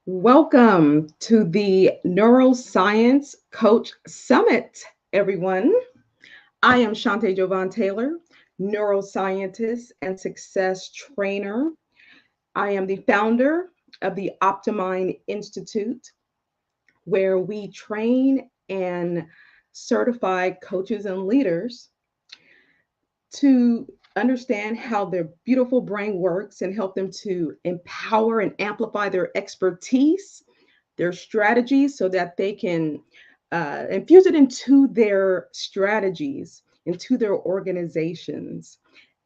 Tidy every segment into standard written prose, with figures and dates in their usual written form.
Welcome to the Neuroscience Coach Summit, everyone. I am Shante Jovan Taylor, neuroscientist and success trainer. I am the founder of the Optimine Institute, where we train and certify coaches and leaders to understand how their beautiful brain works and help them to empower and amplify their expertise, their strategies, so that they can infuse it into their strategies, into their organizations,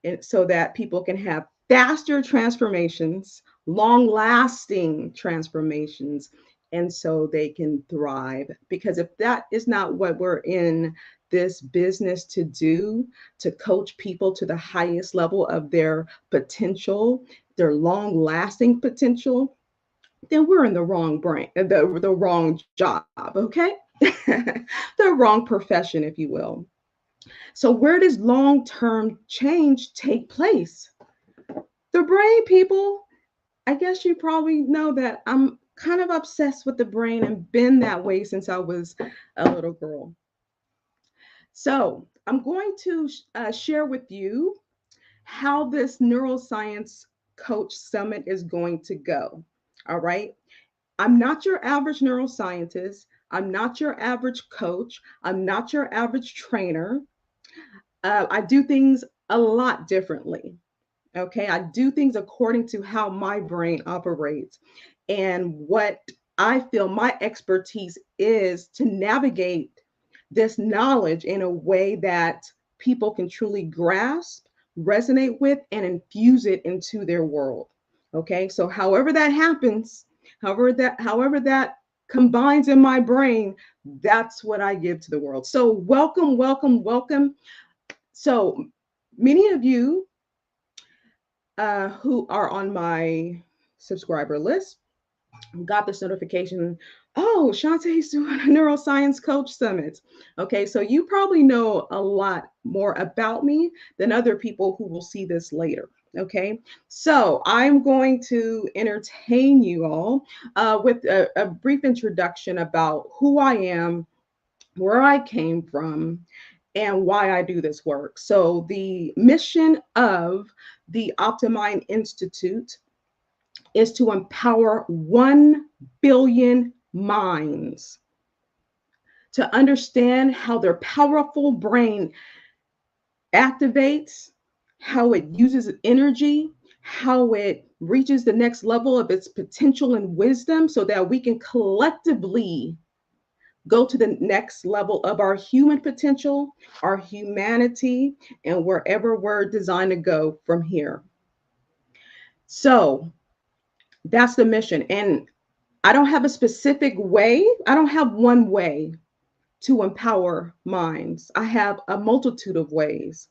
and so that people can have faster transformations, long lasting transformations, and so they can thrive. Because if that is not what we're in this business to do, to coach people to the highest level of their potential, their long lasting potential, then we're in the wrong brain, the wrong job, okay? The wrong profession, if you will. So where does long-term change take place? The brain, people. I guess you probably know that I'm kind of obsessed with the brain and been that way since I was a little girl. So I'm going to share with you how this neuroscience coach summit is going to go. All right. I'm not your average neuroscientist. I'm not your average coach. I'm not your average trainer. I do things a lot differently. Okay. I do things according to how my brain operates and what I feel my expertise is to navigate this knowledge in a way that people can truly grasp, resonate with, and infuse it into their world. Okay. So however that happens, however that combines in my brain, that's what I give to the world. So welcome, welcome, welcome. So many of you who are on my subscriber list got this notification. Oh, Shantae's doing a neuroscience coach summit. Okay, so you probably know a lot more about me than other people who will see this later. Okay, so I'm going to entertain you all with a brief introduction about who I am, where I came from, and why I do this work. So, the mission of the Optimine Institute is to empower 1 billion minds to understand how their powerful brain activates, how it uses energy, how it reaches the next level of its potential and wisdom, so that we can collectively go to the next level of our human potential, our humanity, and wherever we're designed to go from here. So that's the mission. And I don't have a specific way, I don't have one way to empower minds. I have a multitude of ways.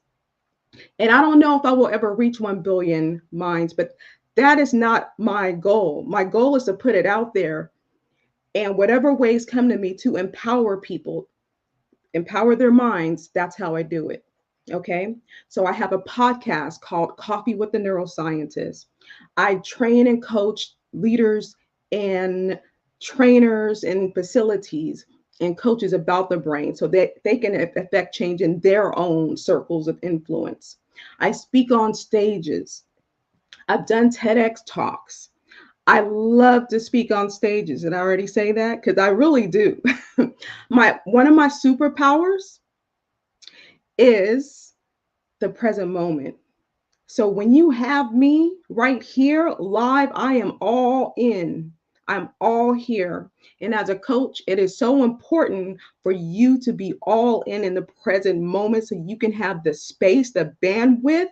And I don't know if I will ever reach 1 billion minds, but that is not my goal. My goal is to put it out there, and whatever ways come to me to empower people, empower their minds, that's how I do it. Okay. So I have a podcast called Coffee with the Neuroscientist. I train and coach leaders and trainers and facilities and coaches about the brain so that they can affect change in their own circles of influence. I speak on stages. I've done TEDx talks. I love to speak on stages. Did I already say that? Because I really do. My one of my superpowers is the present moment. So when you have me right here live, I am all in. I'm all here. And as a coach, it is so important for you to be all in the present moment so you can have the space, the bandwidth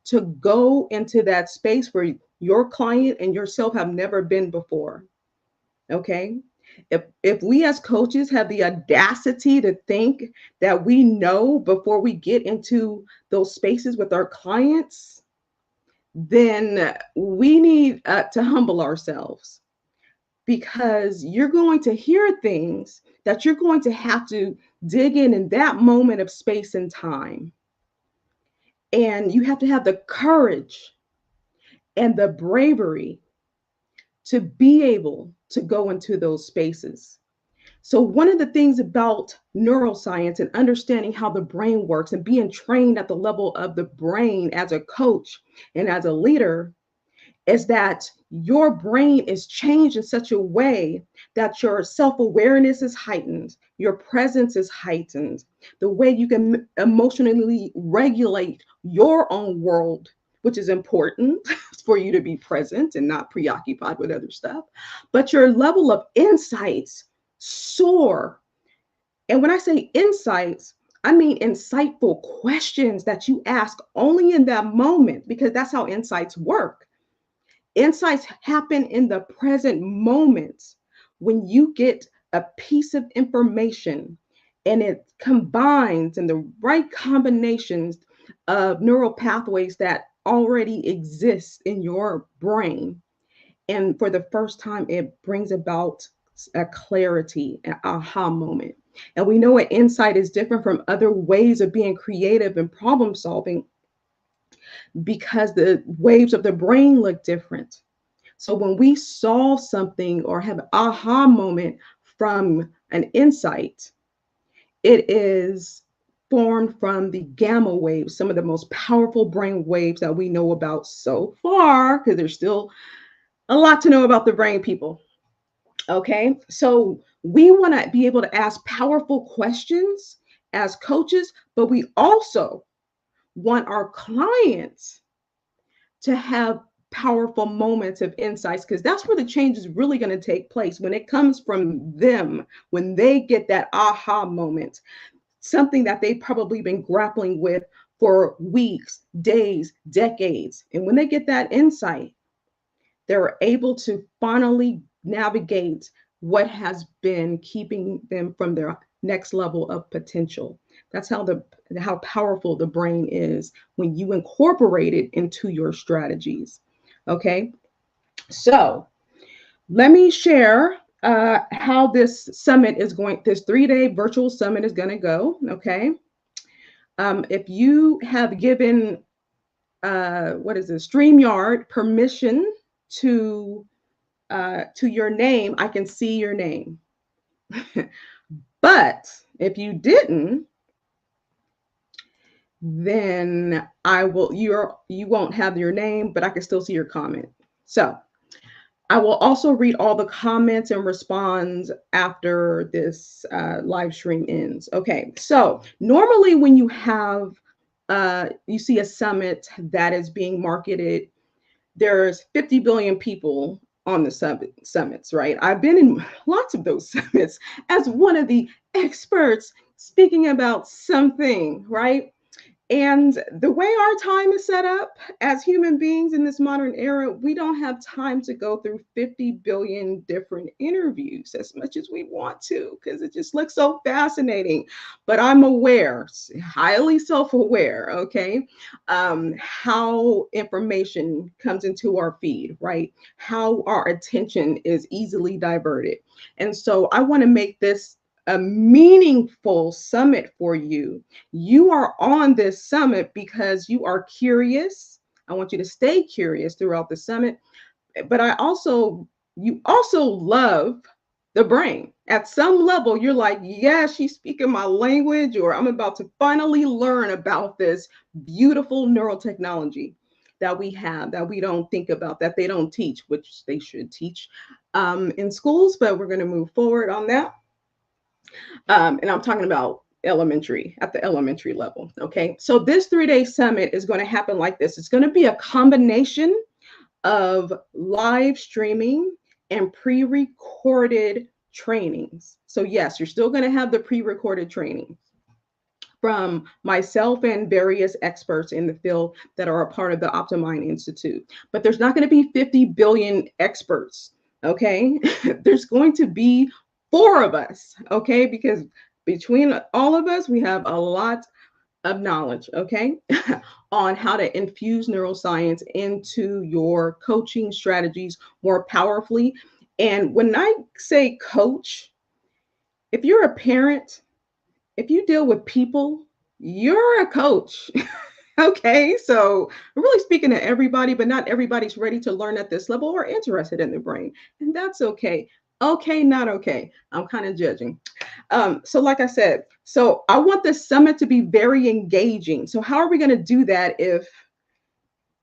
to go into that space where your client and yourself have never been before. Okay. If we as coaches have the audacity to think that we know before we get into those spaces with our clients, then we need to humble ourselves, because you're going to hear things that you're going to have to dig in that moment of space and time. And you have to have the courage and the bravery to be able to go into those spaces. So, one of the things about neuroscience and understanding how the brain works and being trained at the level of the brain as a coach and as a leader is that your brain is changed in such a way that your self awareness is heightened, your presence is heightened, the way you can emotionally regulate your own world, which is important for you to be present and not preoccupied with other stuff. But your level of insights soar. And when I say insights, I mean insightful questions that you ask only in that moment, because that's how insights work. Insights happen in the present moment when you get a piece of information and it combines in the right combinations of neural pathways that already exist in your brain. And for the first time, it brings about a clarity, an aha moment. And we know an insight is different from other ways of being creative and problem solving because the waves of the brain look different. So when we solve something or have an aha moment from an insight, it is formed from the gamma waves, some of the most powerful brain waves that we know about so far, because there's still a lot to know about the brain, people. Okay, so we want to be able to ask powerful questions as coaches, but we also want our clients to have powerful moments of insights, because that's where the change is really going to take place, when it comes from them, when they get that aha moment, something that they've probably been grappling with for weeks, days, decades. And when they get that insight, they're able to finally navigate what has been keeping them from their next level of potential. That's how powerful the brain is when you incorporate it into your strategies. Okay, so let me share how this summit is going. This 3-day virtual summit is going to go. Okay, if you have given what is this, StreamYard, permission to your name, I can see your name. But if you didn't, then you won't have your name, but I can still see your comment. So I will also read all the comments and respond after this live stream ends. Okay, so normally when you see a summit that is being marketed, there's 50 billion people on the summits, right? I've been in lots of those summits as one of the experts speaking about something, right? And the way our time is set up as human beings in this modern era, we don't have time to go through 50 billion different interviews as much as we want to, because it just looks so fascinating. But I'm aware, highly self aware, okay, how information comes into our feed, right? How our attention is easily diverted. And so I want to make this a meaningful summit for you. You are on this summit because you are curious. I want you to stay curious throughout the summit, but you also love the brain. At some level, you're like, yeah, she's speaking my language, or I'm about to finally learn about this beautiful neurotechnology that we have, that we don't think about, that they don't teach, which they should teach in schools, but we're going to move forward on that. And I'm talking about at the elementary level. Okay. So this 3-day summit is going to happen like this. It's going to be a combination of live streaming and pre-recorded trainings. So yes, you're still going to have the pre-recorded training from myself and various experts in the field that are a part of the Optimind Institute. But there's not going to be 50 billion experts, okay? There's going to be 4 of us, okay? Because between all of us, we have a lot of knowledge, okay, on how to infuse neuroscience into your coaching strategies more powerfully. And when I say coach, if you're a parent, if you deal with people, you're a coach. Okay, so I'm really speaking to everybody, but not everybody's ready to learn at this level or interested in the brain. And that's okay. Okay, not okay. I'm kind of judging. So, like I said, so I want this summit to be very engaging. So, how are we going to do that if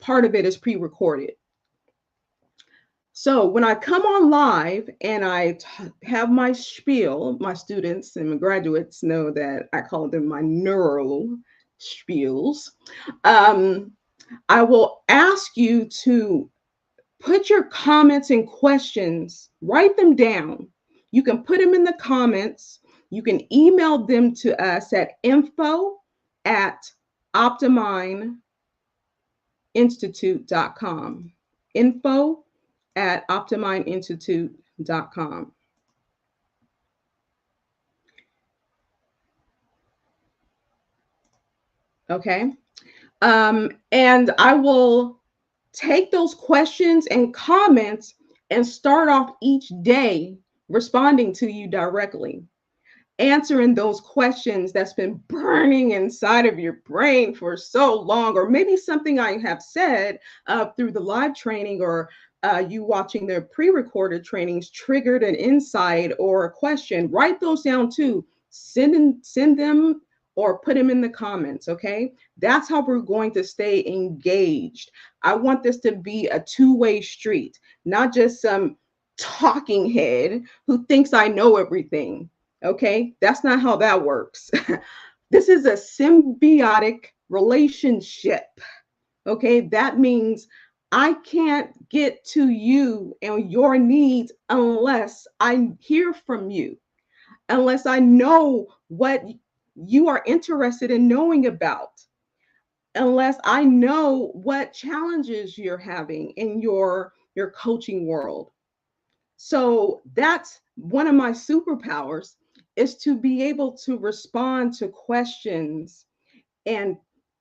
part of it is pre recorded? So when I come on live and have my spiel, my students and my graduates know that I call them my neural spiels. Um, I will ask you to put your comments and questions, write them down. You can put them in the comments. You can email them to us at info@optimindinstitute.com. Info@optimindinstitute.com. Okay. And I will take those questions and comments and start off each day responding to you directly, answering those questions that's been burning inside of your brain for so long, or maybe something I have said through the live training, or you watching the pre-recorded trainings triggered an insight or a question. Write those down too. Send them or put them in the comments. Okay, that's how we're going to stay engaged. I want this to be a two-way street, not just some talking head who thinks I know everything. Okay, that's not how that works. This is a symbiotic relationship. Okay, that means I can't get to you and your needs unless I hear from you, unless I know what you are interested in knowing about, unless I know what challenges you're having in your coaching world. So that's one of my superpowers, is to be able to respond to questions and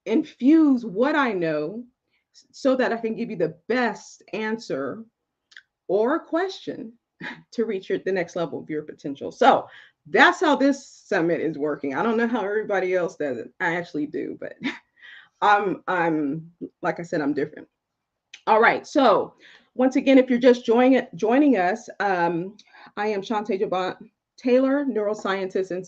infuse what I know so that I can give you the best answer or question to reach the next level of your potential. So that's how this summit is working. I don't know how everybody else does it. I actually do, but I'm like I said, I'm different. All right. So once again, if you're just joining us, I am Shantae Javant Taylor, neuroscientist and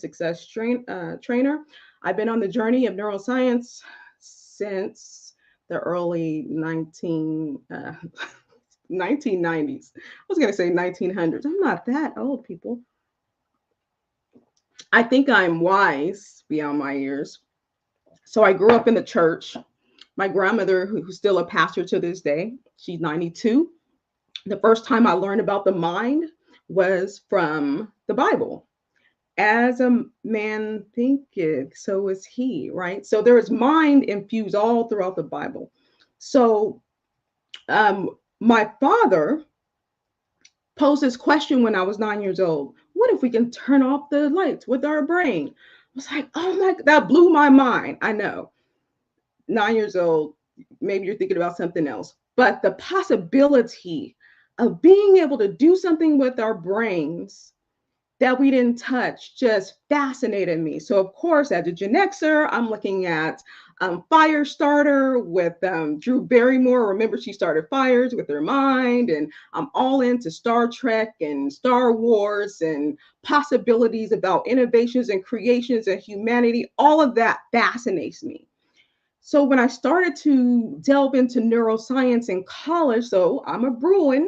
trainer. I've been on the journey of neuroscience since the early 1990s. I was going to say 1900s. I'm not that old, people. I think I'm wise beyond my years. So I grew up in the church. My grandmother, who's still a pastor to this day, she's 92. The first time I learned about the mind was from the Bible. As a man thinketh, so is he, right? So there is mind infused all throughout the Bible. So my father posed this question when I was 9 years old. What if we can turn off the lights with our brain? I was like, oh my, that blew my mind. I know, 9 years old, maybe you're thinking about something else, but the possibility of being able to do something with our brains that we didn't touch just fascinated me. So, of course, as a Gen Xer, I'm looking at Firestarter with Drew Barrymore. Remember, she started fires with her mind, and I'm all into Star Trek and Star Wars and possibilities about innovations and creations and humanity. All of that fascinates me. So when I started to delve into neuroscience in college, so I'm a Bruin.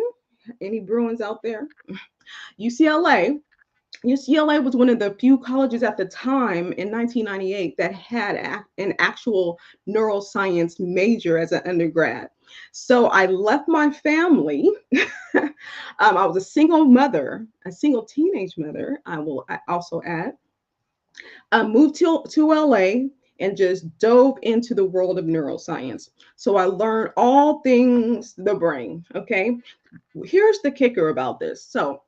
Any Bruins out there? UCLA. UCLA was one of the few colleges at the time in 1998 that had an actual neuroscience major as an undergrad. So I left my family. I was a single mother, a single teenage mother, I also add. Moved to LA and just dove into the world of neuroscience. So I learned all things the brain. Okay. Here's the kicker about this. So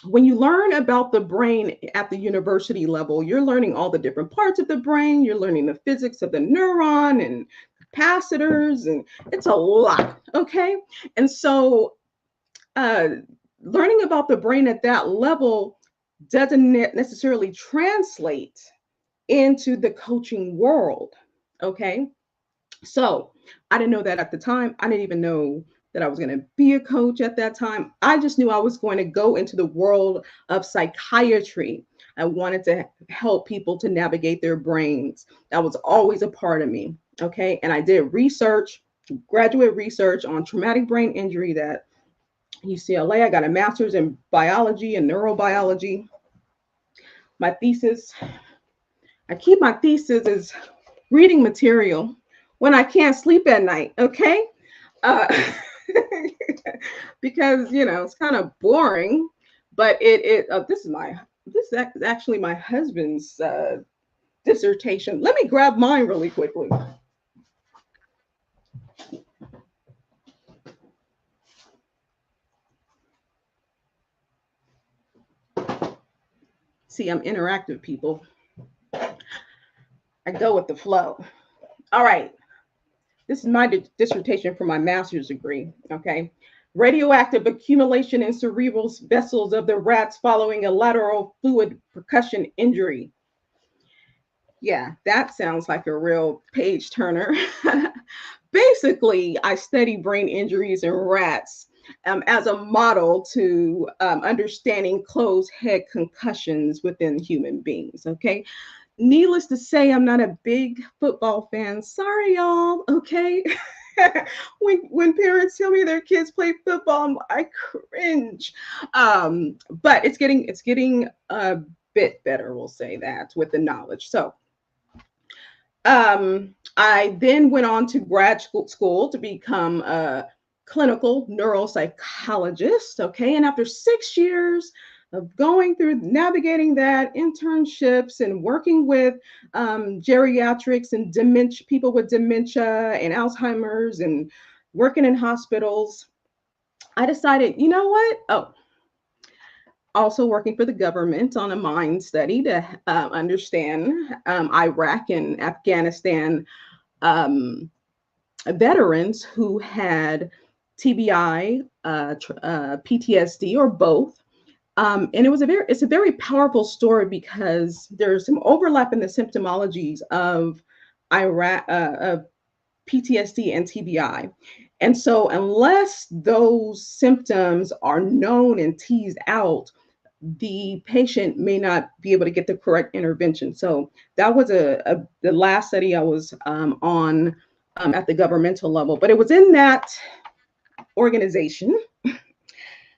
when you learn about the brain at the university level, you're learning all the different parts of the brain. You're learning the physics of the neuron and capacitors, and it's a lot. Okay. And so uh, learning about the brain at that level doesn't necessarily translate into the coaching world. Okay. So I didn't know that at the time. I didn't even know that I was going to be a coach at that time. I just knew I was going to go into the world of psychiatry. I wanted to help people to navigate their brains. That was always a part of me. Okay. And I did research, graduate research on traumatic brain injury at UCLA. I got a master's in biology and neurobiology. My thesis, I keep my thesis as reading material when I can't sleep at night. Okay. Uh, because it's kind of boring, but this is actually my husband's dissertation. Let me grab mine really quickly. See, I'm interactive, people. I go with the flow. All right, this is my dissertation for my master's degree. Okay, radioactive accumulation in cerebral vessels of the rats following a lateral fluid percussion injury. Yeah, that sounds like a real page turner. Basically, I study brain injuries in rats as a model to understanding closed head concussions within human beings. Okay. Needless to say, I'm not a big football fan. Sorry, y'all. Okay. When parents tell me their kids play football, I cringe. But it's getting a bit better, we'll say that, with the knowledge. So I then went on to grad school to become a clinical neuropsychologist. Okay. And after 6 years of going through navigating that, internships and working with geriatrics and dementia, people with dementia and Alzheimer's, and working in hospitals, I decided, you know what? Oh, also working for the government on a mind study to understand Iraq and Afghanistan um, veterans who had TBI, PTSD, or both. And it's a very powerful story because there's some overlap in the symptomologies of Iraq, of PTSD and TBI. And so, unless those symptoms are known and teased out, the patient may not be able to get the correct intervention. So that was the last study I was on at the governmental level. But it was in that organization,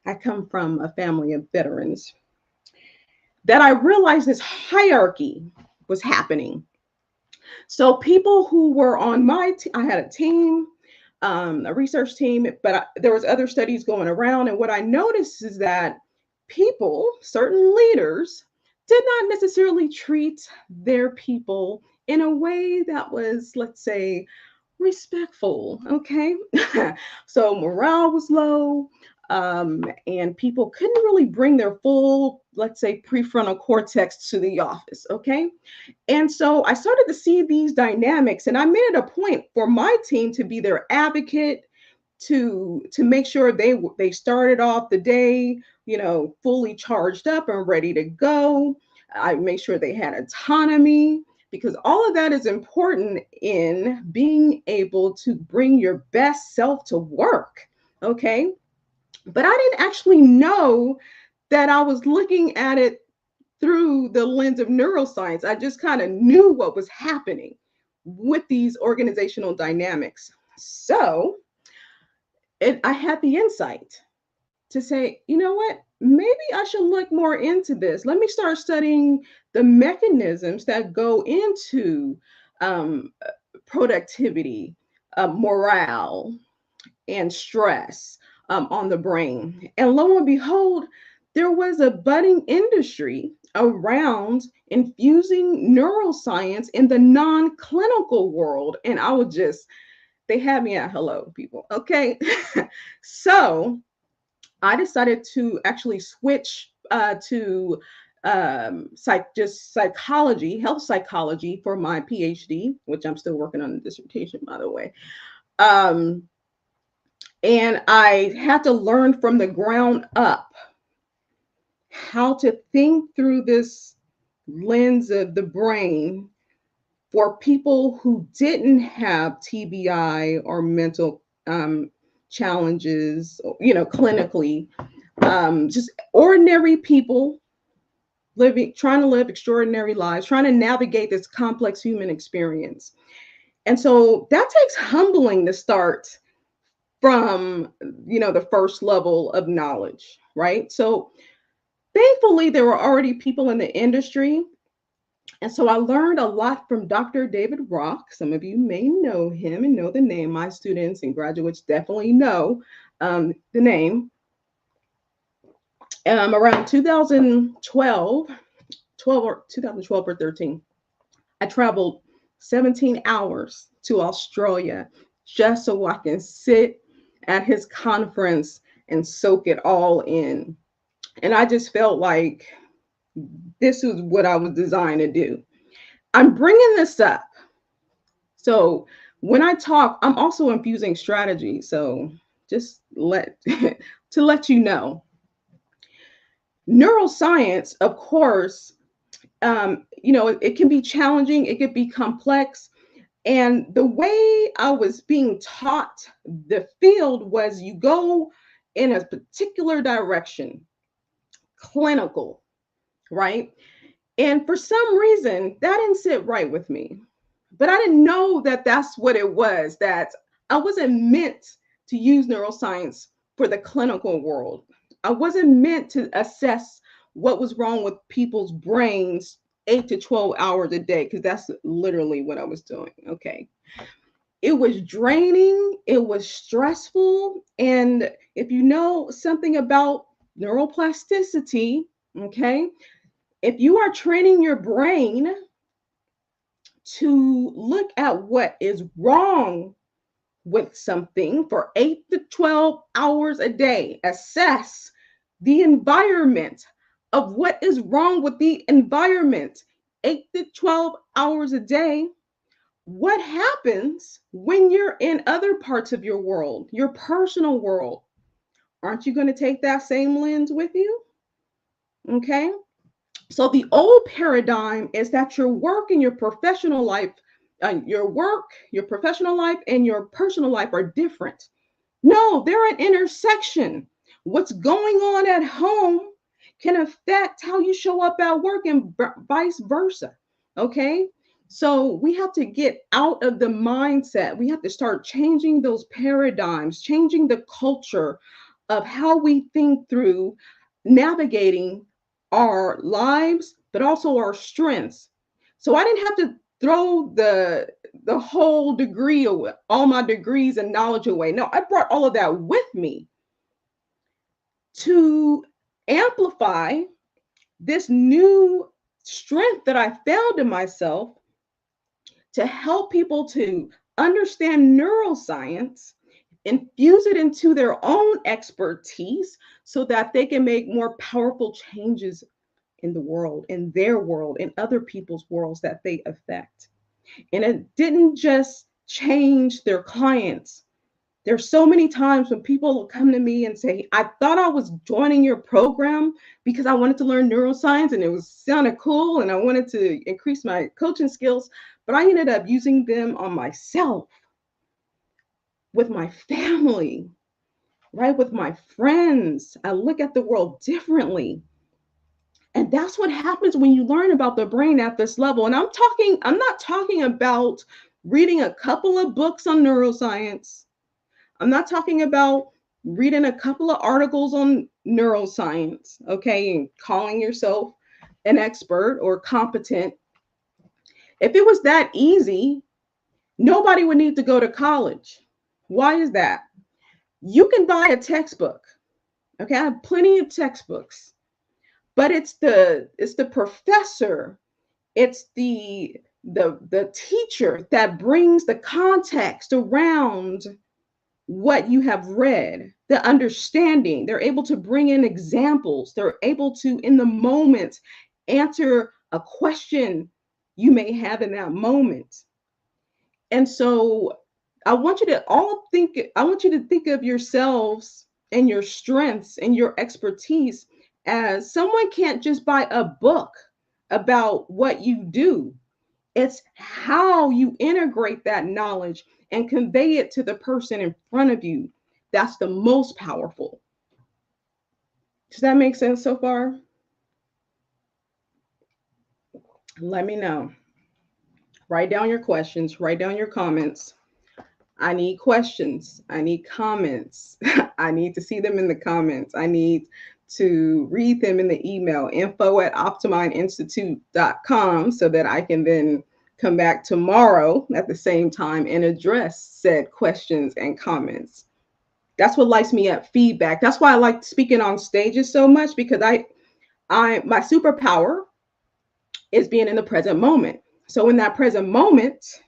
I come from a family of veterans, that I realized this hierarchy was happening. So people who were on I had a team, a research team, but there was other studies going around. And what I noticed is that people, certain leaders, did not necessarily treat their people in a way that was, let's say, respectful. Okay. So morale was low, and people couldn't really bring their full, let's say, prefrontal cortex to the office. Okay. And so I started to see these dynamics, and I made it a point for my team to be their advocate, to make sure they started off the day, fully charged up and ready to go. I make sure they had autonomy, because all of that is important in being able to bring your best self to work. Okay. But I didn't actually know that I was looking at it through the lens of neuroscience. I just kind of knew what was happening with these organizational dynamics. So I had the insight to say, you know what? Maybe I should look more into this. Let me start studying the mechanisms that go into um, productivity, morale, and stress on the brain. And lo and behold, there was a budding industry around infusing neuroscience in the non-clinical world. And they had me at hello, people. Okay. So I decided to actually switch to just psychology, health psychology, for my PhD, which I'm still working on the dissertation, by the way. Um, and I had to learn from the ground up how to think through this lens of the brain for people who didn't have TBI or mental challenges, clinically, just ordinary people trying to live extraordinary lives, trying to navigate this complex human experience. And so that takes humbling to start from, the first level of knowledge, right? So thankfully, there were already people in the industry. And so I learned a lot from Dr. David Rock. Some of you may know him and know the name. My students and graduates definitely know the name. Around 2012 or 13, I traveled 17 hours to Australia just so I can sit at his conference and soak it all in. And I just felt like this was what I was designed to do. I'm bringing this up. So when I talk, I'm also infusing strategy. So just to let you know, neuroscience, of course, it can be challenging. It could be complex. And the way I was being taught the field was you go in a particular direction, clinical, right? And for some reason, that didn't sit right with me. But I didn't know that that's what it was, that I wasn't meant to use neuroscience for the clinical world. I wasn't meant to assess what was wrong with people's brains 8 to 12 hours a day, because that's literally what I was doing. Okay. It was draining, it was stressful. And if you know something about neuroplasticity, okay, if you are training your brain to look at what is wrong with something for 8 to 12 hours a day, assess the environment of what is wrong with the environment 8 to 12 hours a day. What happens when you're in other parts of your world, your personal world? Aren't you going to take that same lens with you? Okay. So the old paradigm is that your work and your professional life, your professional life and your personal life are different. No, they're an intersection. What's going on at home can affect how you show up at work and vice versa. Okay. So we have to get out of the mindset. We have to start changing those paradigms, changing the culture of how we think through navigating our lives, but also our strengths. So I didn't have to throw the whole degree away, all my degrees and knowledge away. No, I brought all of that with me to amplify this new strength that I found in myself to help people to understand neuroscience, infuse it into their own expertise so that they can make more powerful changes in the world, in their world, in other people's worlds that they affect. And it didn't just change their clients. There's so many times when people will come to me and say, I thought I was joining your program because I wanted to learn neuroscience and it was sounded cool and I wanted to increase my coaching skills, but I ended up using them on myself, with my family, right? With my friends. I look at the world differently. And that's what happens when you learn about the brain at this level. And I'm not talking about reading a couple of books on neuroscience. I'm not talking about reading a couple of articles on neuroscience, okay, and calling yourself an expert or competent. If it was that easy, nobody would need to go to college. Why is that? You can buy a textbook. Okay, I have plenty of textbooks, but it's the professor, it's the teacher that brings the context around what you have read, the understanding. They're able to bring in examples. They're able to, in the moment, answer a question you may have in that moment. And so I want you to think of yourselves and your strengths and your expertise as someone can't just buy a book about what you do. It's how you integrate that knowledge and convey it to the person in front of you. That's the most powerful. Does that make sense so far? Let me know. Write down your questions, write down your comments. I need questions. I need comments. I need to see them in the comments. I need to read them in the email, info@optimindinstitute.com, so that I can then come back tomorrow at the same time and address said questions and comments. That's what lights me up, feedback. That's why I like speaking on stages so much, because my superpower is being in the present moment. So in that present moment,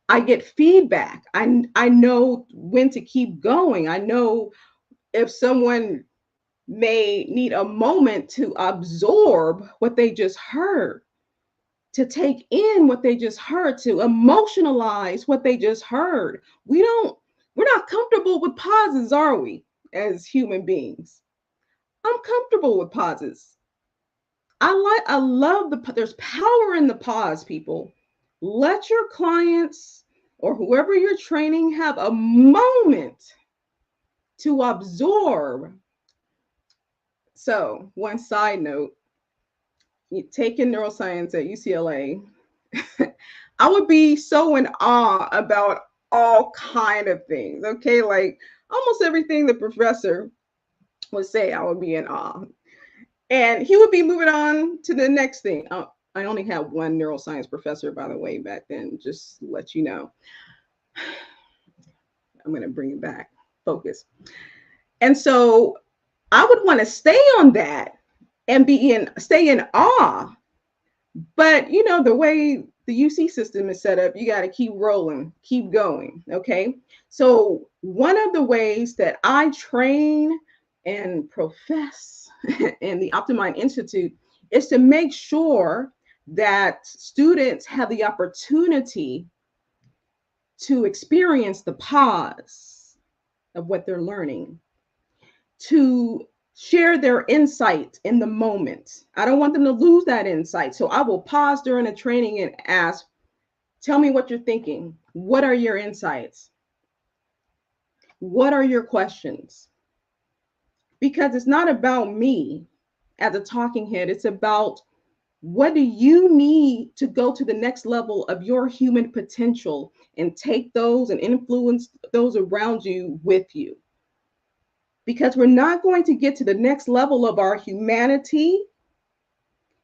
I get feedback. I know when to keep going. I know if someone may need a moment to absorb what they just heard, to take in what they just heard, to emotionalize what they just heard. We're not comfortable with pauses, are we, as human beings? I'm comfortable with pauses. I love there's power in the pause, people. Let your clients or whoever you're training have a moment to absorb. So, one side note, you taking neuroscience at UCLA, I would be so in awe about all kind of things. Okay, like almost everything the professor would say, I would be in awe. And he would be moving on to the next thing. I only had one neuroscience professor, by the way, back then, just to let you know. I'm going to bring it back, focus. And so I would want to stay on that and stay in awe. But you know, the way the UC system is set up, you got to keep rolling, keep going. Okay. So one of the ways that I train and profess in the Optimind Institute is to make sure that students have the opportunity to experience the pause of what they're learning, to share their insight in the moment. I don't want them to lose that insight. So I will pause during a training and ask, tell me what you're thinking. What are your insights? What are your questions? Because it's not about me as a talking head. It's about what do you need to go to the next level of your human potential and take those and influence those around you with you. Because we're not going to get to the next level of our humanity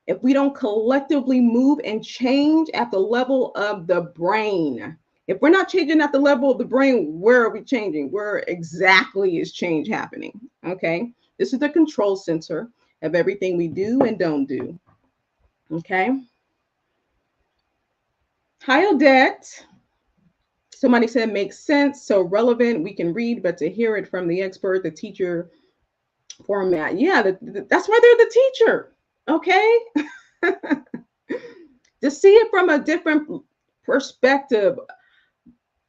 if we don't collectively move and change at the level of the brain. If we're not changing at the level of the brain, where are we changing? Where exactly is change happening? Okay. This is the control center of everything we do and don't do. Okay. Hi, Odette. Somebody said makes sense, so relevant, we can read, but to hear it from the expert, the teacher format. Yeah, that's why they're the teacher. Okay. To see it from a different perspective,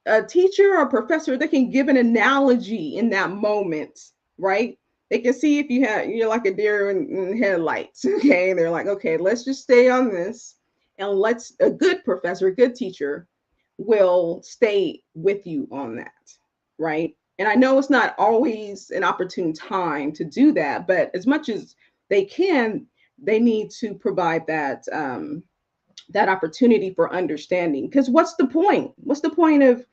a teacher or professor, they can give an analogy in that moment, right? They can see if you're like a deer in headlights. Okay. They're like, okay, let's just stay on this. And a good professor, a good teacher will stay with you on that, right? And I know it's not always an opportune time to do that, but as much as they can, they need to provide that that opportunity for understanding. Because what's the point? What's the point of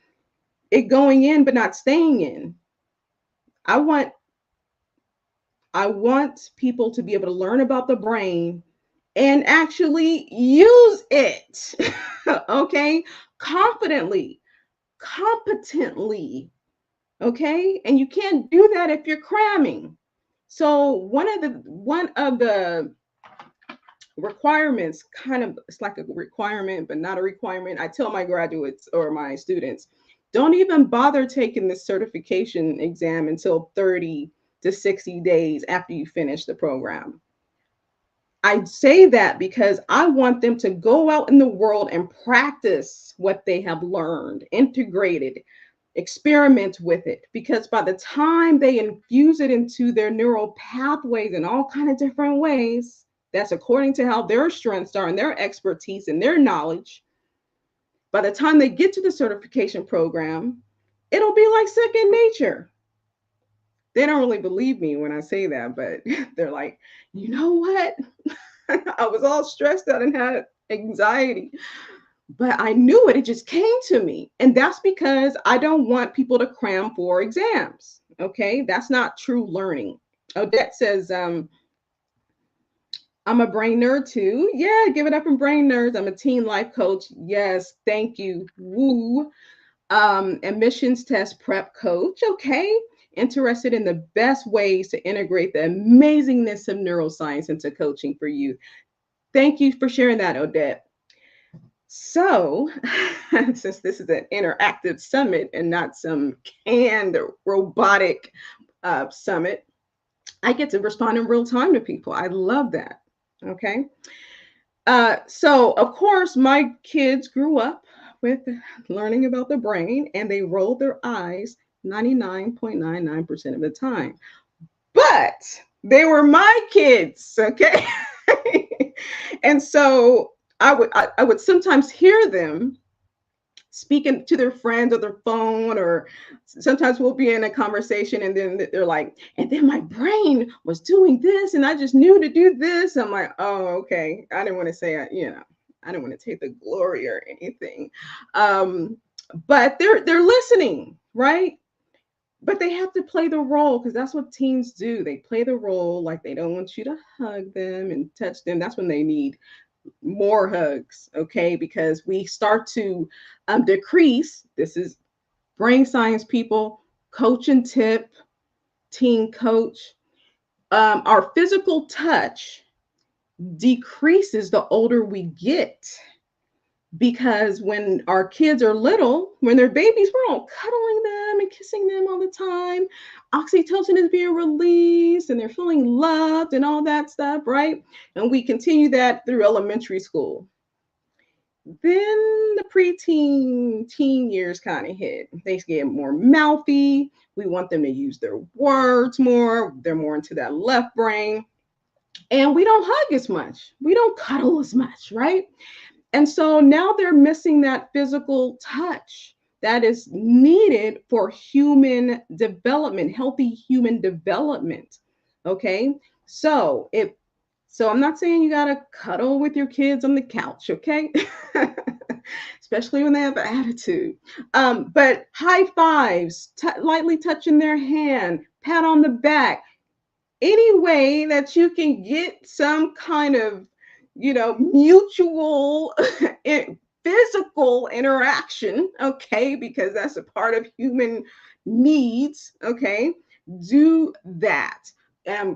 it going in but not staying in? I want people to be able to learn about the brain and actually use it. Okay, confidently, competently. Okay, and you can't do that if you're cramming. So one of the requirements, kind of, it's like a requirement but not a requirement. I tell my graduates or my students, don't even bother taking the certification exam until 30 to 60 days after you finish the program. I say that because I want them to go out in the world and practice what they have learned, integrated, experiment with it. Because by the time they infuse it into their neural pathways in all kind of different ways, that's according to how their strengths are and their expertise and their knowledge, By the time they get to the certification program, it'll be like second nature. They don't really believe me when I say that, but they're like, you know what? I was all stressed out and had anxiety, but I knew it. It just came to me. And that's because I don't want people to cram for exams. Okay. That's not true learning. Odette says, I'm a brain nerd too. Yeah, give it up in brain nerds. I'm a teen life coach. Yes, thank you. Woo. Admissions test prep coach. Okay. Interested in the best ways to integrate the amazingness of neuroscience into coaching for you. Thank you for sharing that, Odette. So, since this is an interactive summit and not some canned robotic summit, I get to respond in real time to people. I love that. Okay. So, of course, my kids grew up with learning about the brain and they rolled their eyes 99.99% of the time. But they were my kids. Okay. And so I would sometimes hear them speaking to their friends or their phone, or sometimes we'll be in a conversation and then they're like, and then my brain was doing this and I just knew to do this. I'm like, oh, okay. I didn't want to say, I didn't want to take the glory or anything. But they're listening, right? But they have to play the role because that's what teens do. They play the role like they don't want you to hug them and touch them. That's when they need more hugs, okay? Because we start to decrease. This is brain science people, coach and tip, teen coach. Our physical touch decreases the older we get. Because when our kids are little, when they're babies, we're all cuddling them and kissing them all the time. Oxytocin is being released and they're feeling loved and all that stuff, right? And we continue that through elementary school. Then the preteen, teen years kind of hit. They get more mouthy. We want them to use their words more. They're more into that left brain. And we don't hug as much. We don't cuddle as much, right? And so now they're missing that physical touch that is needed for human development, healthy human development. Okay. So I'm not saying you gotta cuddle with your kids on the couch, okay? Especially when they have an attitude. But high fives, lightly touching their hand, pat on the back, any way that you can get some kind of mutual physical interaction, okay, because that's a part of human needs, okay, do that.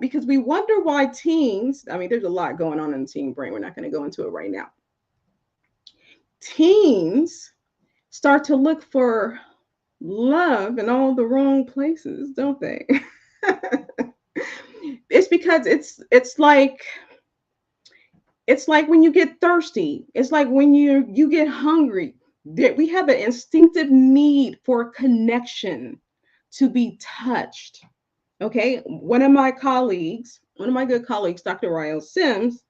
Because we wonder why teens, I mean, there's a lot going on in the teen brain. We're not going to go into it right now. Teens start to look for love in all the wrong places, don't they? It's because it's like when you get thirsty. It's like when you get hungry. We have an instinctive need for connection, to be touched. Okay. One of my good colleagues, Dr. Rael Sims,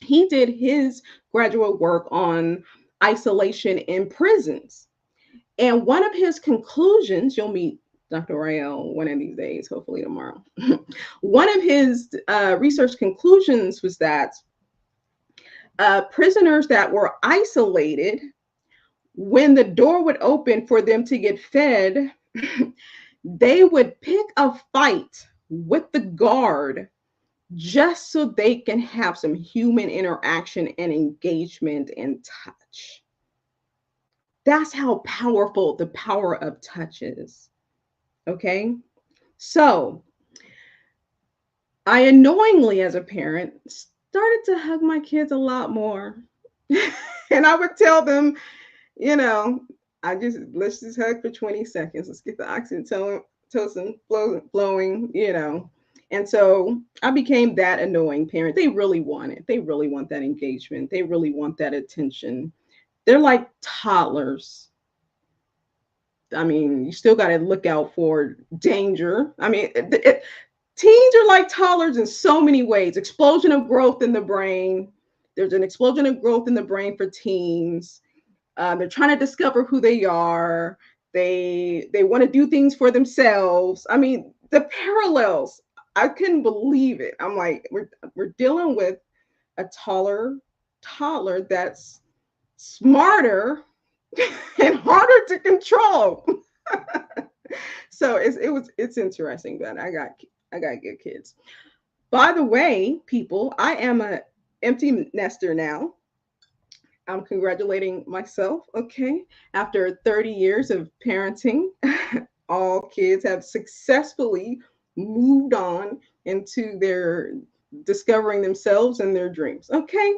he did his graduate work on isolation in prisons. And one of his conclusions, you'll meet Dr. Rael one of these days, hopefully tomorrow. One of his research conclusions was that prisoners that were isolated, when the door would open for them to get fed, they would pick a fight with the guard just so they can have some human interaction and engagement and touch. That's how powerful the power of touch is. Okay. So I unknowingly, as a parent, started to hug my kids a lot more. And I would tell them, let's just hug for 20 seconds. Let's get the oxytocin flowing. And so I became that annoying parent. They really want it. They really want that engagement. They really want that attention. They're like toddlers. I mean, you still got to look out for danger. I mean, teens are like toddlers in so many ways. Explosion of growth in the brain. There's an explosion of growth in the brain for teens. They're trying to discover who they are. They want to do things for themselves. I mean, the parallels. I couldn't believe it. I'm like, we're dealing with a toddler that's smarter and harder to control. So it's interesting, but I got good kids. By the way, people, I am a empty nester now. I'm congratulating myself, okay? After 30 years of parenting, all kids have successfully moved on into their discovering themselves and their dreams, okay?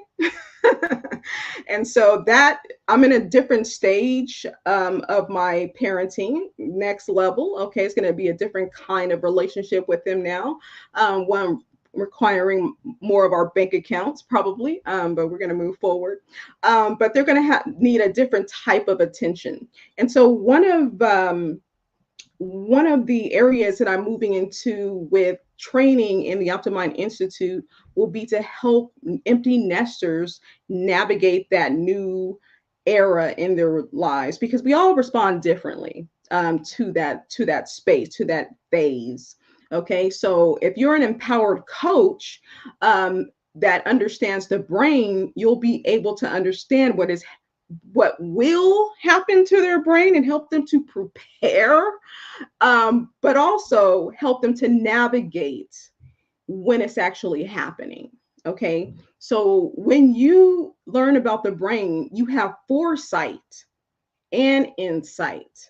And so that I'm in a different stage of my parenting, next level. Okay, it's going to be a different kind of relationship with them now. One requiring more of our bank accounts, probably, but we're going to move forward. But they're going to need a different type of attention. And so one of the areas that I'm moving into with training in the Optimind Institute will be to help empty nesters navigate that new era in their lives, because we all respond differently to that space, to that phase. Okay, so if you're an empowered coach that understands the brain, you'll be able to understand what will happen to their brain and help them to prepare, but also help them to navigate when it's actually happening. Okay. So when you learn about the brain, you have foresight and insight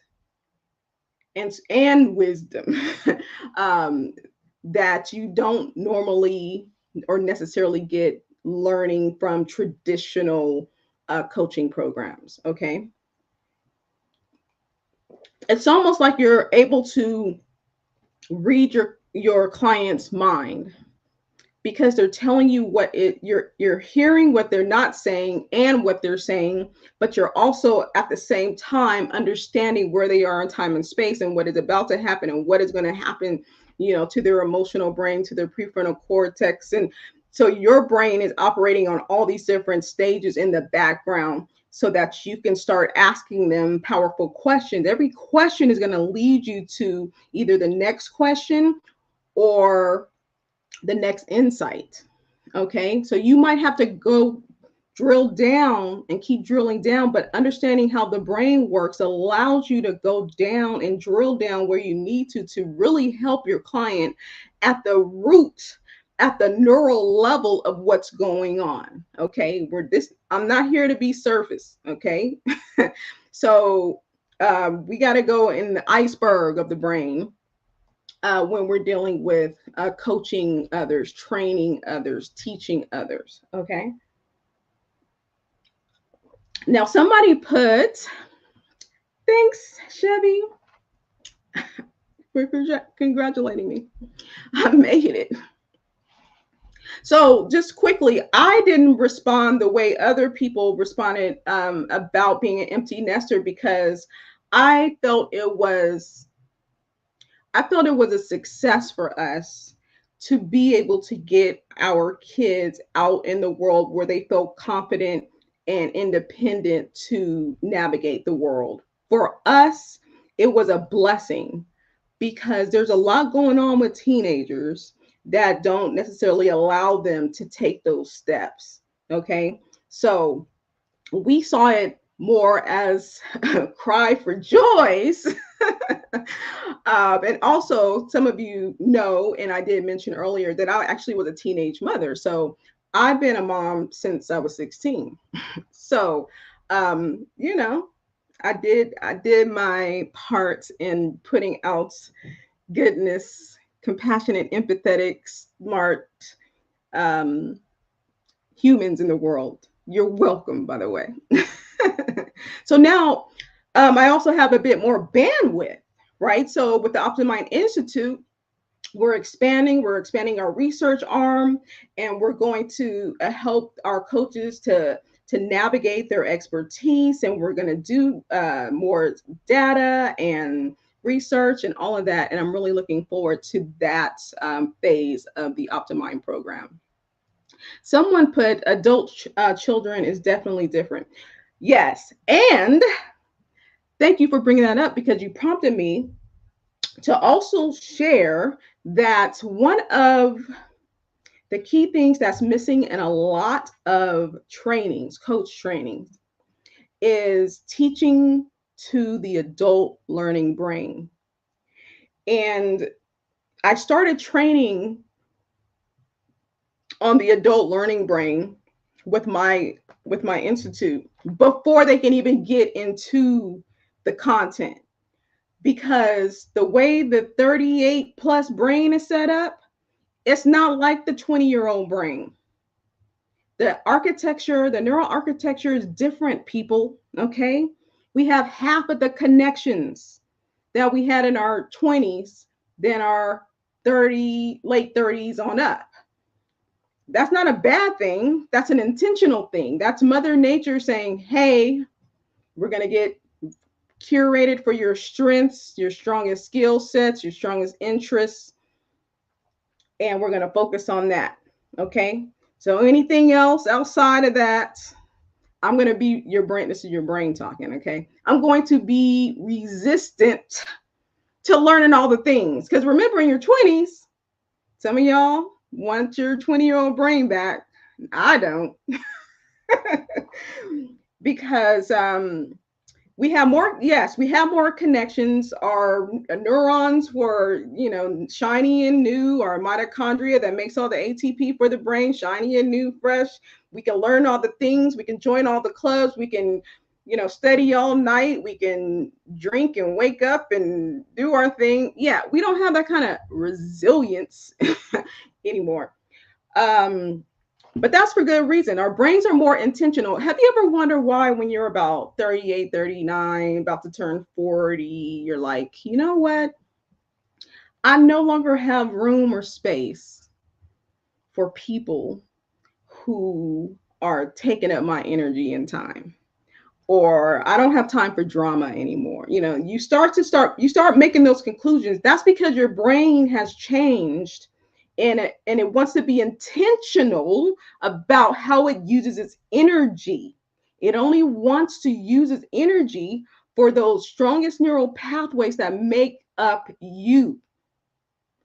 and wisdom that you don't normally or necessarily get learning from traditional coaching programs. Okay. It's almost like you're able to read your client's mind, because they're telling you you're hearing what they're not saying and what they're saying, but you're also at the same time understanding where they are in time and space and what is about to happen and what is going to happen, to their emotional brain, to their prefrontal cortex. And so your brain is operating on all these different stages in the background so that you can start asking them powerful questions. Every question is going to lead you to either the next question or the next insight. Okay, so you might have to go drill down and keep drilling down, but understanding how the brain works allows you to go down and drill down where you need to really help your client at the root, at the neural level of what's going on. Okay, I'm not here to be surface. Okay. So we got to go in the iceberg of the brain when we're dealing with coaching others, training others, teaching others. Okay. Now, somebody put, thanks, Chevy, for congratulating me. I made it. So, just quickly, I didn't respond the way other people responded about being an empty nester, because I felt it was a success for us to be able to get our kids out in the world where they felt confident and independent to navigate the world. For us, it was a blessing, because there's a lot going on with teenagers that don't necessarily allow them to take those steps. Okay. So we saw it more as a cry for joys. And also, some of you know, and I did mention earlier, that I actually was a teenage mother. So I've been a mom since I was 16. So, I did my part in putting out goodness, compassionate, empathetic, smart humans in the world. You're welcome, by the way. So now I also have a bit more bandwidth, right? So with the Optimind Institute, we're expanding our research arm, and we're going to help our coaches to navigate their expertise, and we're going to do more data and research and all of that. And I'm really looking forward to that phase of the Optimind program. Someone put adult children is definitely different. Yes. And thank you for bringing that up because you prompted me to also share that one of the key things that's missing in a lot of trainings, coach trainings, is teaching to the adult learning brain. And I started training on the adult learning brain with my institute before they can even get into the content, because the way the 38 plus brain is set up, it's not like the 20-year-old brain. The architecture, the neural architecture is different, people. Okay. We have half of the connections that we had in our 20s than our 30, late 30s on up. That's not a bad thing. That's an intentional thing. That's Mother Nature saying, hey, we're going to get curated for your strengths, your strongest skill sets, your strongest interests, and we're going to focus on that. Okay. So anything else outside of that, I'm going to be your brain. This is your brain talking. Okay. I'm going to be resistant to learning all the things. Because remember, in your 20s, some of y'all want your 20-year-old brain back. I don't. Because we have more, yes, we have more connections. Our neurons were, shiny and new. Our mitochondria that makes all the ATP for the brain, shiny and new, fresh. We can learn all the things. We can join all the clubs. We can, study all night. We can drink and wake up and do our thing. Yeah, we don't have that kind of resilience anymore. But that's for good reason. Our brains are more intentional. Have you ever wondered why, when you're about 38, 39, about to turn 40, you're like, you know what? I no longer have room or space for people who are taking up my energy and time. Or I don't have time for drama anymore. You start making those conclusions. That's because your brain has changed, and it wants to be intentional about how it uses its energy. It only wants to use its energy for those strongest neural pathways that make up you.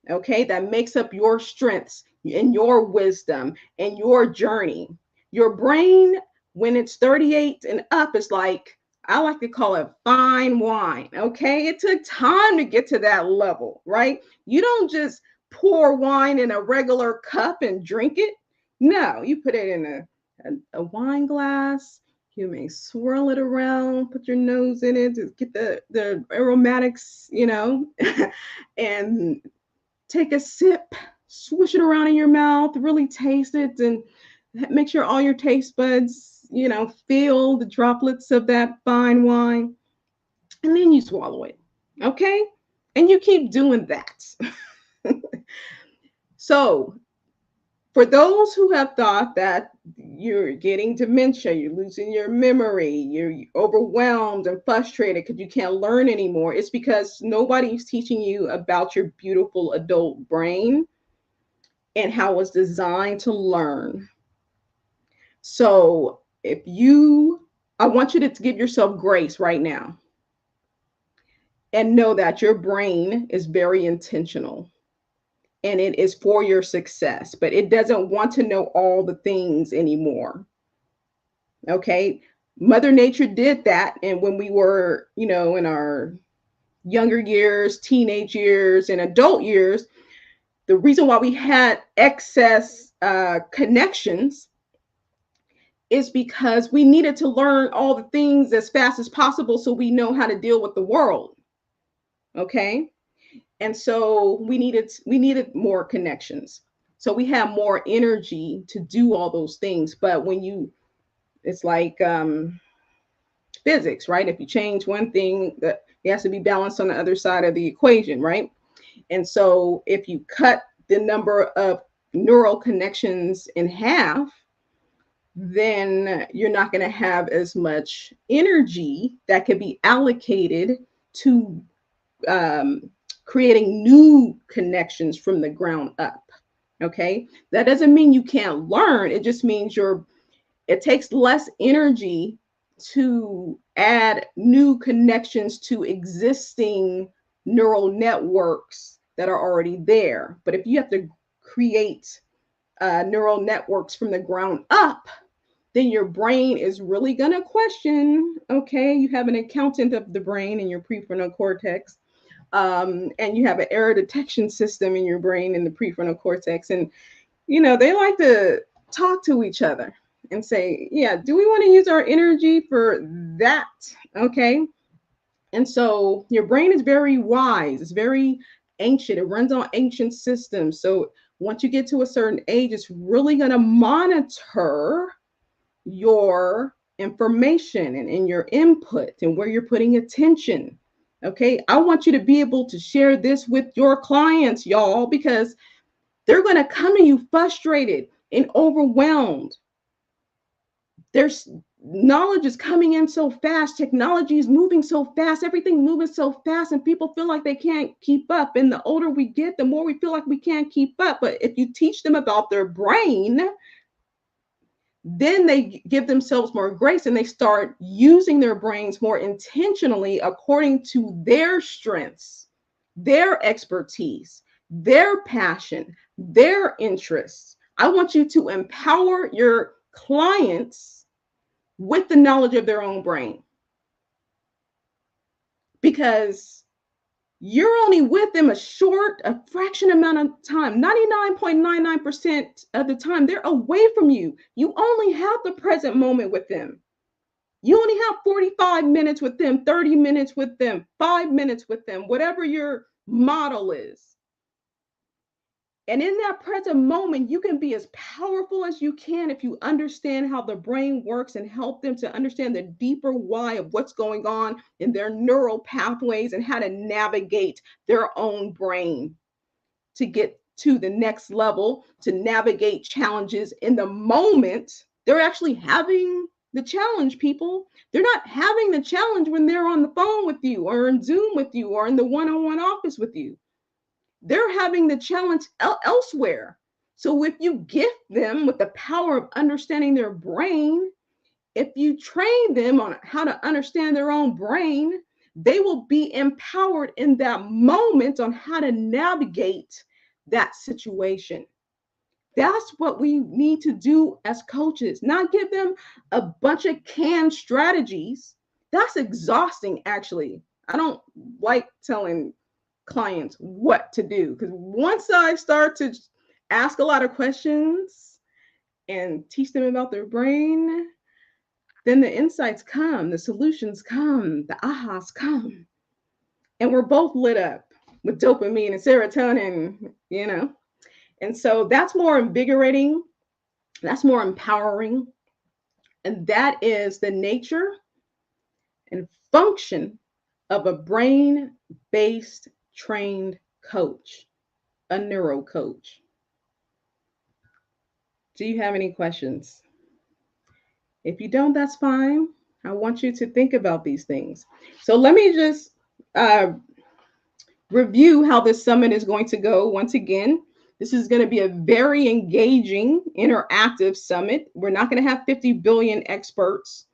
Okay, that makes up your strengths and your wisdom and your journey. Your brain, when it's 38 and up, is like, I like to call it fine wine. Okay, it took time to get to that level, right? You don't just pour wine in a regular cup and drink it. No, you put it in a wine glass. You may swirl it around, put your nose in it to get the aromatics, and take a sip, swish it around in your mouth, really taste it, and make sure all your taste buds, feel the droplets of that fine wine. And then you swallow it. Okay? And you keep doing that. So, for those who have thought that you're getting dementia, you're losing your memory, you're overwhelmed and frustrated because you can't learn anymore, it's because nobody's teaching you about your beautiful adult brain and how it's designed to learn. So, I want you to give yourself grace right now and know that your brain is very intentional and it is for your success, but it doesn't want to know all the things anymore. Okay. Mother Nature did that. And when we were, in our younger years, teenage years, and adult years, the reason why we had excess connections is because we needed to learn all the things as fast as possible so we know how to deal with the world. Okay. And so we needed more connections. So we have more energy to do all those things. But it's like physics, right? If you change one thing, that it has to be balanced on the other side of the equation, right? And so if you cut the number of neural connections in half, then you're not going to have as much energy that could be allocated to creating new connections from the ground up. Okay. That doesn't mean you can't learn. It just means it takes less energy to add new connections to existing neural networks that are already there. But if you have to create neural networks from the ground up, then your brain is really going to question, okay, you have an accountant of the brain in your prefrontal cortex, and you have an error detection system in your brain in the prefrontal cortex. And, they like to talk to each other and say, yeah, do we want to use our energy for that? Okay. And so your brain is very wise. It's very ancient. It runs on ancient systems. So once you get to a certain age, it's really going to monitor your information and your input and where you're putting attention. Okay. I want you to be able to share this with your clients, y'all, because they're going to come to you frustrated and overwhelmed. There's knowledge is coming in so fast, technology is moving so fast, everything moving so fast, and people feel like they can't keep up. And the older we get, the more we feel like we can't keep up. But if you teach them about their brain, then they give themselves more grace and they start using their brains more intentionally according to their strengths, their expertise, their passion, their interests. I want you to empower your clients with the knowledge of their own brain, because you're only with them a fraction amount of time. 99.99% of the time, they're away from you. You only have the present moment with them. You only have 45 minutes with them, 30 minutes with them, 5 minutes with them, whatever your model is. And in that present moment, you can be as powerful as you can if you understand how the brain works and help them to understand the deeper why of what's going on in their neural pathways and how to navigate their own brain to get to the next level, to navigate challenges in the moment. They're actually having the challenge, people. They're not having the challenge when they're on the phone with you or in Zoom with you or in the one-on-one office with you. They're having the challenge elsewhere. So if you gift them with the power of understanding their brain, if you train them on how to understand their own brain, they will be empowered in that moment on how to navigate that situation. That's what we need to do as coaches, not give them a bunch of canned strategies. That's exhausting, actually. I don't like telling clients what to do, because once I start to ask a lot of questions and teach them about their brain, then the insights come, the solutions come, the ahas come, and we're both lit up with dopamine and serotonin. And so that's more invigorating, that's more empowering, and that is the nature and function of a brain-based trained coach, a neuro coach. Do you have any questions? If you don't, that's fine. I want you to think about these things. So let me just review how this summit is going to go. Once again, this is going to be a very engaging, interactive summit. We're not going to have 50 billion experts.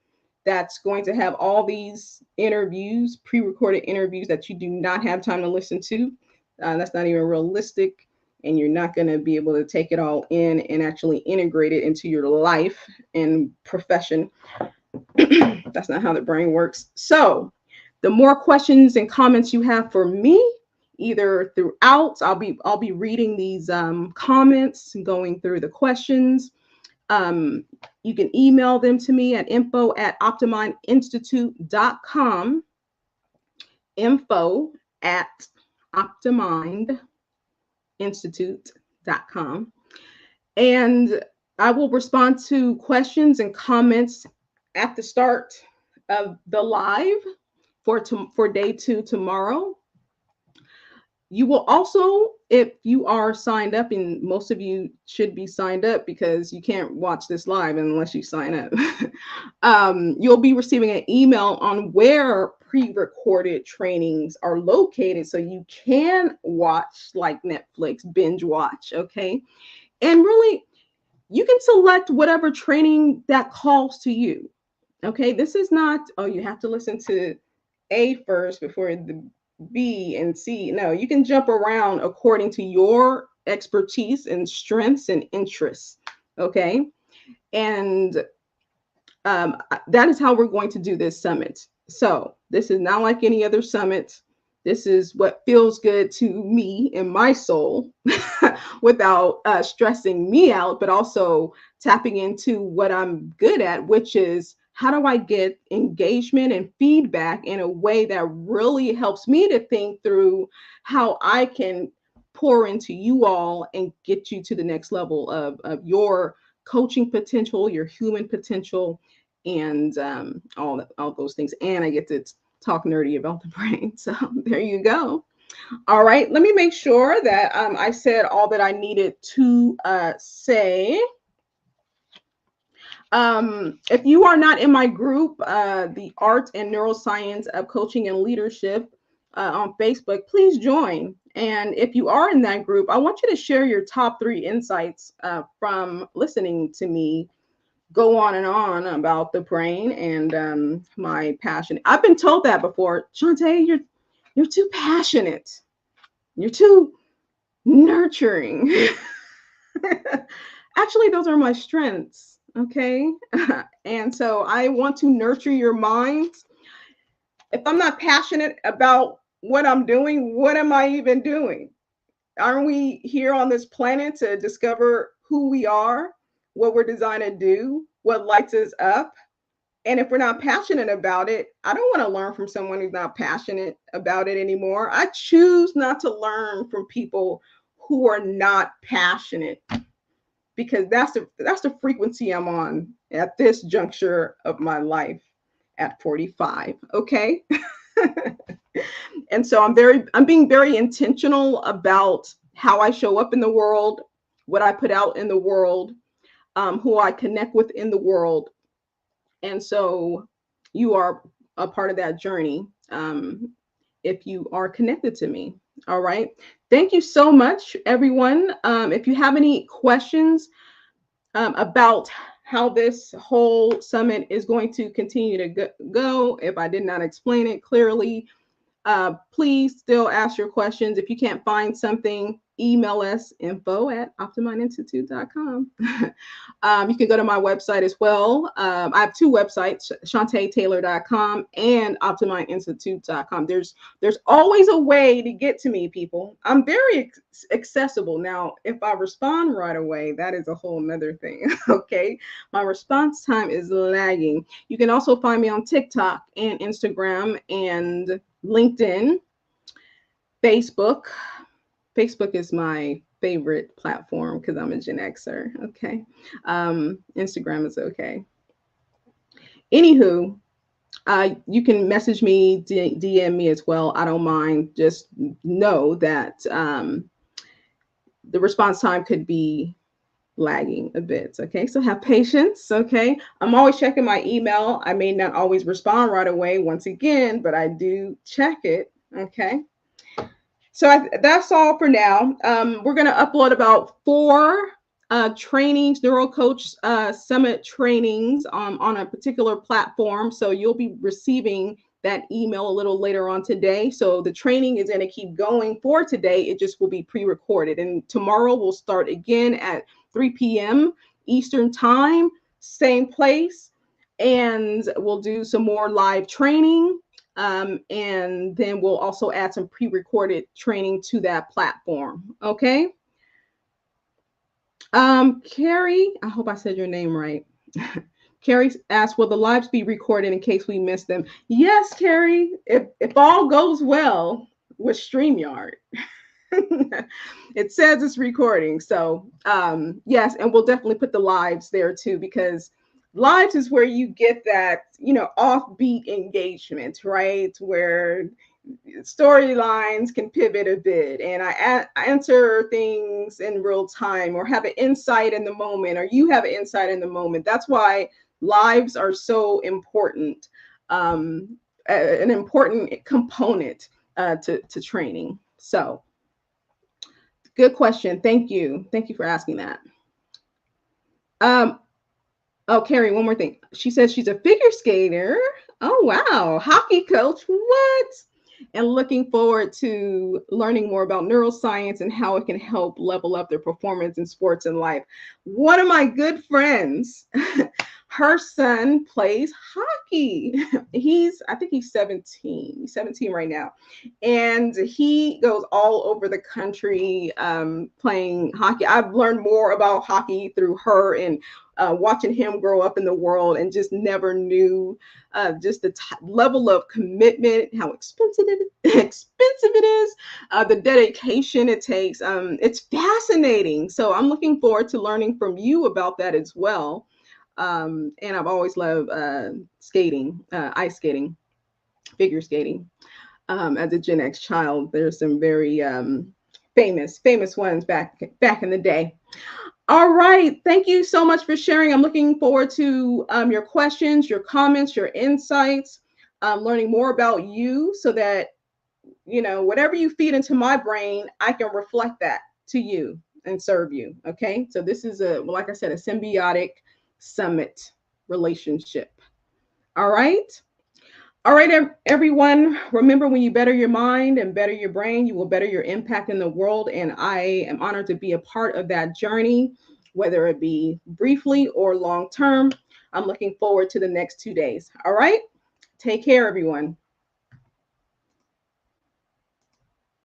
That's going to have all these interviews, pre-recorded interviews that you do not have time to listen to. That's not even realistic. And you're not going to be able to take it all in and actually integrate it into your life and profession. That's not how the brain works. So the more questions and comments you have for me, either throughout, I'll be reading these comments and going through the questions. You can email them to me at info@optimindinstitute.com. info@optimindinstitute.com. And I will respond to questions and comments at the start of the live for day 2 tomorrow. You will also, if you are signed up, and most of you should be signed up because you can't watch this live unless you sign up, you'll be receiving an email on where pre-recorded trainings are located so you can watch, like Netflix, binge watch, okay? And really, you can select whatever training that calls to you, Okay, this is not, oh, you have to listen to A first before the B and C. No, you can jump around according to your expertise and strengths and interests. Okay. And that is how we're going to do this summit. So this is not like any other summit. This is what feels good to me in my soul without stressing me out, but also tapping into what I'm good at, which is how do I get engagement and feedback in a way that really helps me to think through how I can pour into you all and get you to the next level of your coaching potential, your human potential, and all those things. And I get to talk nerdy about the brain. So there you go. All right, let me make sure that I said all that I needed to say. If you are not in my group, the Art and Neuroscience of Coaching and Leadership on Facebook, please join. And if you are in that group, I want you to share your top 3 insights from listening to me go on and on about the brain and my passion. I've been told that before. Shantae, you're too passionate. You're too nurturing. Actually, those are my strengths. Okay. And so I want to nurture your minds. If I'm not passionate about what I'm doing, what am I even doing? Aren't we here on this planet to discover who we are, what we're designed to do, what lights us up? And if we're not passionate about it, I don't want to learn from someone who's not passionate about it anymore. I choose not to learn from people who are not passionate, because that's the frequency I'm on at this juncture of my life at 45. Okay. And so I'm being very intentional about how I show up in the world, what I put out in the world, who I connect with in the world. And so you are a part of that journey if you are connected to me. All right. Thank you so much, everyone. If you have any questions about how this whole summit is going to continue to go, if I did not explain it clearly, please still ask your questions. If you can't find something, email us info@optimininstitute.com. You can go to my website as well. I have 2 websites, shantaetaylor.com and optimininstitute.com. There's always a way to get to me, people. I'm very accessible. Now, if I respond right away, that is a whole nother thing. Okay. My response time is lagging. You can also find me on TikTok and Instagram and LinkedIn, Facebook. Facebook is my favorite platform because I'm a Gen Xer. Okay. Instagram is okay. Anywho, you can message me, DM me as well. I don't mind. Just know that the response time could be lagging a bit. Okay. So have patience. Okay. I'm always checking my email. I may not always respond right away once again, but I do check it. Okay. So that's all for now. We're going to upload about 4 trainings, NeuroCoach Summit trainings on a particular platform. So you'll be receiving that email a little later on today. So the training is going to keep going for today. It just will be pre-recorded. And tomorrow we'll start again at 3 p.m. Eastern time, same place. And we'll do some more live training. And then we'll also add some pre-recorded training to that platform. Okay. Carrie, I hope I said your name right. Carrie asked, will the lives be recorded in case we miss them? Yes, Carrie, if all goes well with StreamYard. It says it's recording. So yes, and we'll definitely put the lives there too, because lives is where you get that, offbeat engagement, right? Where storylines can pivot a bit, and I answer things in real time, or have an insight in the moment, or you have an insight in the moment. That's why lives are so important, an important component to training. So good question. Thank you for asking that. Oh, Carrie, one more thing. She says she's a figure skater. Oh, wow. Hockey coach. What? And looking forward to learning more about neuroscience and how it can help level up their performance in sports and life. One of my good friends, her son plays hockey. I think he's 17. He's 17 right now. And he goes all over the country playing hockey. I've learned more about hockey through her and watching him grow up in the world, and just never knew just the level of commitment, how expensive it is, the dedication it takes. It's fascinating. So I'm looking forward to learning from you about that as well. And I've always loved skating, ice skating, figure skating. As a Gen X child, there's some very famous ones back in the day. All right. Thank you so much for sharing. I'm looking forward to your questions, your comments, your insights, learning more about you so that, whatever you feed into my brain, I can reflect that to you and serve you. Okay. So this is like I said, a symbiotic summit relationship. All right. All right, everyone. Remember, when you better your mind and better your brain, you will better your impact in the world. And I am honored to be a part of that journey, whether it be briefly or long term. I'm looking forward to the next 2 days. All right. Take care, everyone.